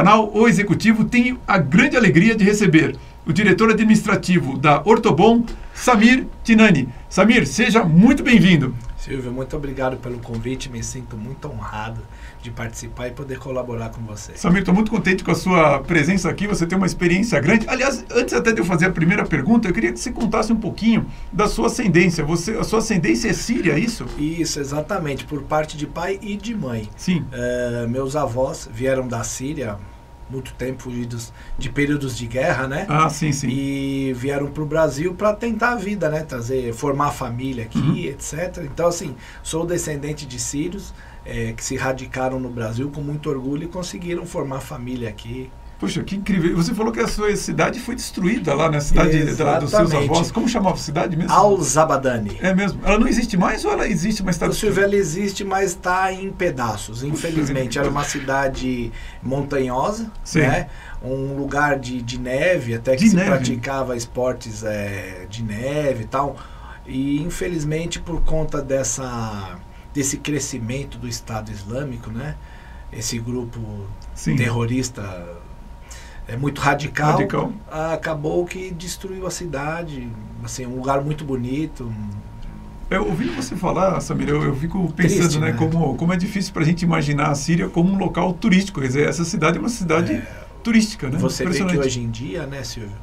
canal O Executivo, tenho a grande alegria de receber o diretor administrativo da Ortobon, Samir Tinani. Samir, seja muito bem-vindo. Silvio, muito obrigado pelo convite, me sinto muito honrado de participar e poder colaborar com você. Samir, estou muito contente com a sua presença aqui, você tem uma experiência grande. Aliás, antes até de eu fazer a primeira pergunta, eu queria que você contasse um pouquinho da sua ascendência. A sua ascendência é síria, é isso? Isso, exatamente, por parte de pai e de mãe. Sim. Meus avós vieram da Síria, muito tempo fugidos de períodos de guerra, né? Ah, sim, sim. E vieram para o Brasil para tentar a vida, né? Formar família aqui, etc. Então, assim, sou descendente de sírios que se radicaram no Brasil com muito orgulho e conseguiram formar família aqui. Poxa, que incrível. Você falou que a sua cidade foi destruída lá na cidade dos seus avós. Como chamava a cidade mesmo? Al-Zabadani. É mesmo? Ela não existe mais ou ela existe, mas está destruída? Ela existe, mas está em pedaços, infelizmente. Era uma cidade montanhosa, né? Um lugar de neve, até que se praticava esportes de neve e tal. E infelizmente por conta desse crescimento do Estado Islâmico, né? Esse grupo terrorista muito radical, acabou que destruiu a cidade, assim, um lugar muito bonito. Ouvindo você falar, Samir, eu fico pensando, triste, né? Como é difícil para a gente imaginar a Síria como um local turístico. Quer dizer, essa cidade é uma cidade turística, né? Você vê que hoje em dia, né, Silvio,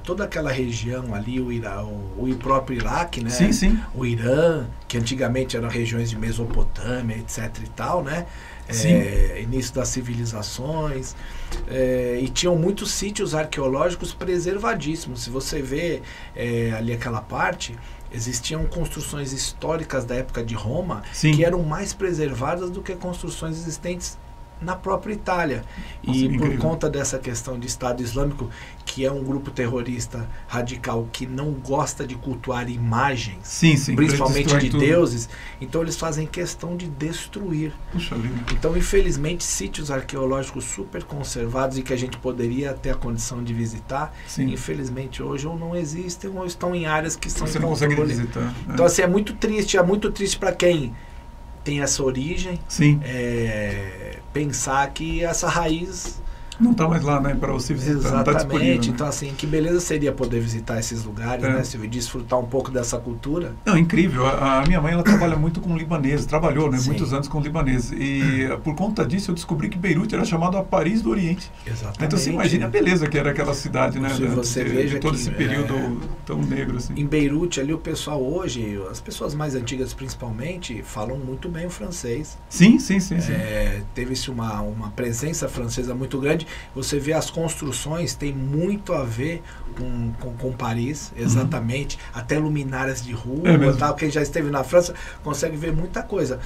toda aquela região ali, o próprio Iraque, né? Sim, sim. O Irã, que antigamente eram regiões de Mesopotâmia, etc e tal, né? Início das civilizações, e tinham muitos sítios arqueológicos preservadíssimos. Se você vê ali aquela parte, existiam construções históricas da época de Roma que eram mais preservadas do que construções existentes na própria Itália. Nossa, e por conta dessa questão de Estado Islâmico, que é um grupo terrorista radical que não gosta de cultuar imagens, principalmente de deuses, então eles fazem questão de destruir. Puxa vida. Então, infelizmente, sítios arqueológicos super conservados e que a gente poderia ter a condição de visitar, infelizmente hoje ou não existem ou estão em áreas que são... Você não consegue visitar. Então, assim, é muito triste para quem tem essa origem, pensar que essa raiz não está mais lá, né, para você visitar. Exatamente. Não tá disponível, né? Então, assim, que beleza seria poder visitar esses lugares, né, Silvio, desfrutar um pouco dessa cultura. Não, incrível. A minha mãe, ela trabalha muito com libaneses, trabalhou, né, muitos anos com libaneses. E por conta disso, eu descobri que Beirute era chamado a Paris do Oriente. Exatamente. Então, você imagina a beleza que era aquela cidade, né, você veja de todo esse período tão negro, assim. Em Beirute, ali, o pessoal hoje, as pessoas mais antigas principalmente, falam muito bem o francês. Sim. Teve-se uma presença francesa muito grande. Você vê as construções, tem muito a ver com Paris, exatamente. Até luminárias de rua, tal. Quem já esteve na França consegue ver muita coisa.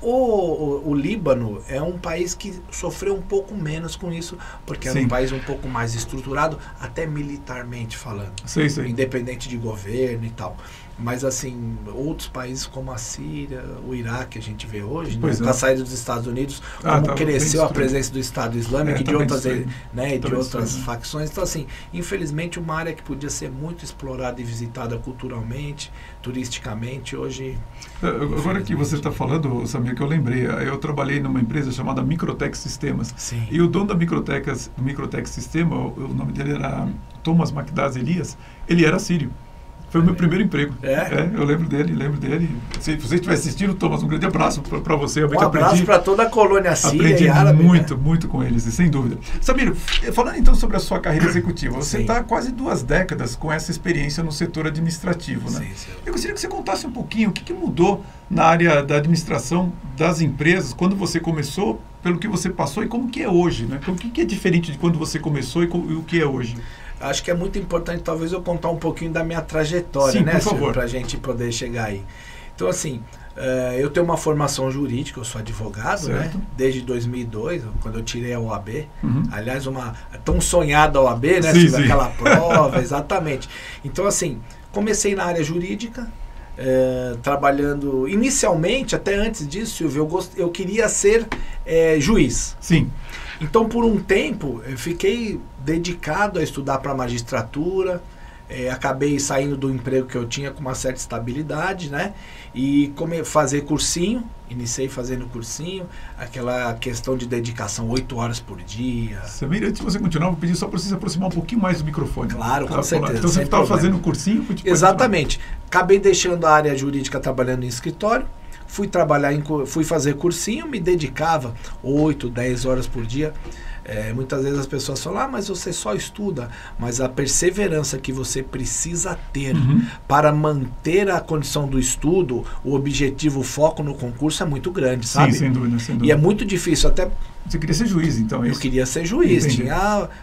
O Líbano é um país que sofreu um pouco menos com isso, porque era um país um pouco mais estruturado, até militarmente falando. Independente de governo e tal. Mas, assim, outros países como a Síria, o Iraque, a gente vê hoje, né, com a saída dos Estados Unidos, como cresceu a presença do Estado Islâmico e de outras facções. Então, assim, infelizmente, uma área que podia ser muito explorada e visitada culturalmente, turisticamente, hoje... Agora que você está falando, Samir, que eu lembrei, eu trabalhei numa empresa chamada Microtech Sistemas. E o dono da Microtech Sistema, o nome dele era Thomas Makdaz Elias, ele era sírio. Foi o meu primeiro emprego. Eu lembro dele. Se você estiver assistindo, Thomas, um grande abraço para você. Um abraço para toda a colônia síria e árabe. Muito com eles, sem dúvida. Samir, falando então sobre a sua carreira executiva, você está há quase 2 décadas com essa experiência no setor administrativo, né? Eu gostaria que você contasse um pouquinho o que mudou na área da administração das empresas, quando você começou, pelo que você passou e como que é hoje, né? O que é diferente de quando você começou e o que é hoje? Acho que é muito importante, talvez, eu contar um pouquinho da minha trajetória, né, Silvio, para a gente poder chegar aí. Então, assim, eu tenho uma formação jurídica, eu sou advogado, né, desde 2002, quando eu tirei a OAB. Aliás, uma tão sonhada OAB, né, Silvio, aquela prova, exatamente. Então, assim, comecei na área jurídica, trabalhando, inicialmente, até antes disso, Silvio, eu queria ser juiz. Então, por um tempo, eu fiquei dedicado a estudar para a magistratura, acabei saindo do emprego que eu tinha com uma certa estabilidade, né? E fazer cursinho, iniciei fazendo cursinho, aquela questão de dedicação, 8 horas por dia. Samir, antes de você continuar, vou pedir só para você se aproximar um pouquinho mais do microfone. Claro, com certeza. Então você estava fazendo cursinho? Exatamente. Acabei deixando a área jurídica trabalhando em escritório, fui fazer cursinho, me dedicava 8, 10 horas por dia. Muitas vezes as pessoas falam, mas você só estuda, mas a perseverança que você precisa ter para manter a condição do estudo, o objetivo, o foco no concurso é muito grande, sabe? Sim, sem dúvida, sem dúvida. E é muito difícil, até... Você queria ser juiz, então? Eu queria ser juiz,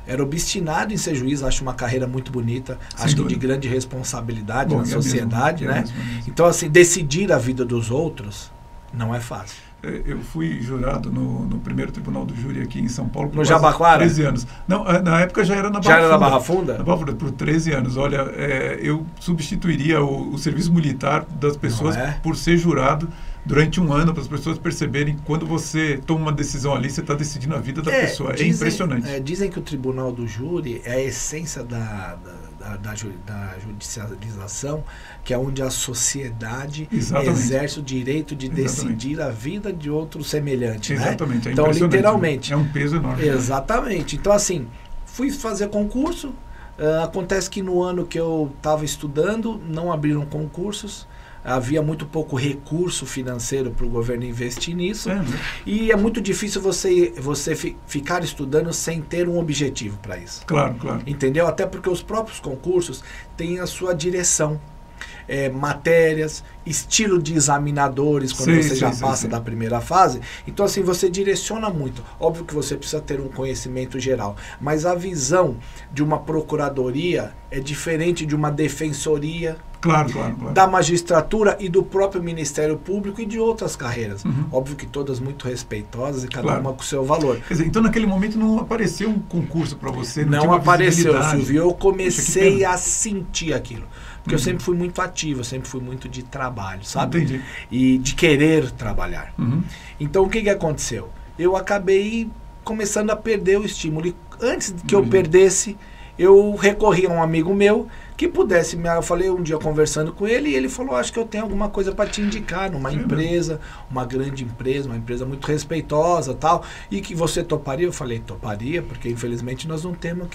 era obstinado em ser juiz, acho uma carreira muito bonita, acho que de grande responsabilidade na sociedade, né? Então, assim, decidir a vida dos outros não é fácil. Eu fui jurado no primeiro tribunal do júri aqui em São Paulo por Jabaquara? 13 anos. Não, na época já era na Barra Funda. Já era na Barra Funda? Na Barra Funda, por 13 anos. Olha, eu substituiria o serviço militar das pessoas por ser jurado durante um ano, para as pessoas perceberem que quando você toma uma decisão ali, você está decidindo a vida da pessoa. É impressionante. Dizem que o tribunal do júri é a essência da judicialização, que é onde a sociedade exerce o direito de decidir a vida de outro semelhante. Exatamente. Né? Então, literalmente. É um peso enorme. Exatamente. Então, assim, fui fazer concurso. Acontece que no ano que eu estava estudando, não abriram concursos. Havia muito pouco recurso financeiro para o governo investir nisso. E é muito difícil você ficar estudando sem ter um objetivo para isso. Claro, claro. Entendeu? Até porque os próprios concursos têm a sua direção. Matérias, estilo de examinadores, quando você já passa da primeira fase. Então, assim, você direciona muito. Óbvio que você precisa ter um conhecimento geral, mas a visão de uma procuradoria é diferente de uma defensoria. Claro. Da magistratura e do próprio Ministério Público e de outras carreiras. Óbvio que todas muito respeitosas e cada uma com o seu valor. Quer dizer, então naquele momento não apareceu um concurso para você? Não apareceu, Silvio. Eu comecei a sentir aquilo. Porque eu sempre fui muito ativo, eu sempre fui muito de trabalho, sabe? Entendi. E de querer trabalhar. Então o que aconteceu? Eu acabei começando a perder o estímulo. E antes que eu perdesse, eu recorri a um amigo meu que pudesse, eu falei um dia conversando com ele, e ele falou, acho que eu tenho alguma coisa para te indicar numa empresa, uma grande empresa, uma empresa muito respeitosa, tal, e que você toparia? Eu falei, toparia, porque infelizmente nós não temos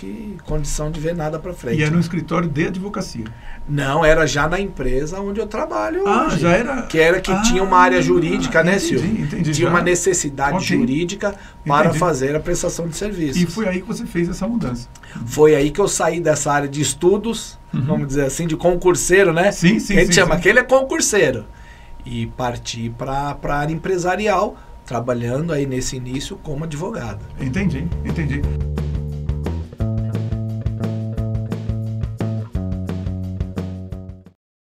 condição de ver nada para frente. E era um escritório de advocacia? Não, era já na empresa onde eu trabalho hoje. Já era? Que tinha uma área jurídica, né, Silvio? Entendi. Tinha uma necessidade jurídica para fazer a prestação de serviços. E foi aí que você fez essa mudança? Foi aí que eu saí dessa área de estudos, vamos dizer assim, de concurseiro, né? Sim. Ele chama, aquele é concurseiro. E parti para a área empresarial, trabalhando aí nesse início como advogado. Entendi.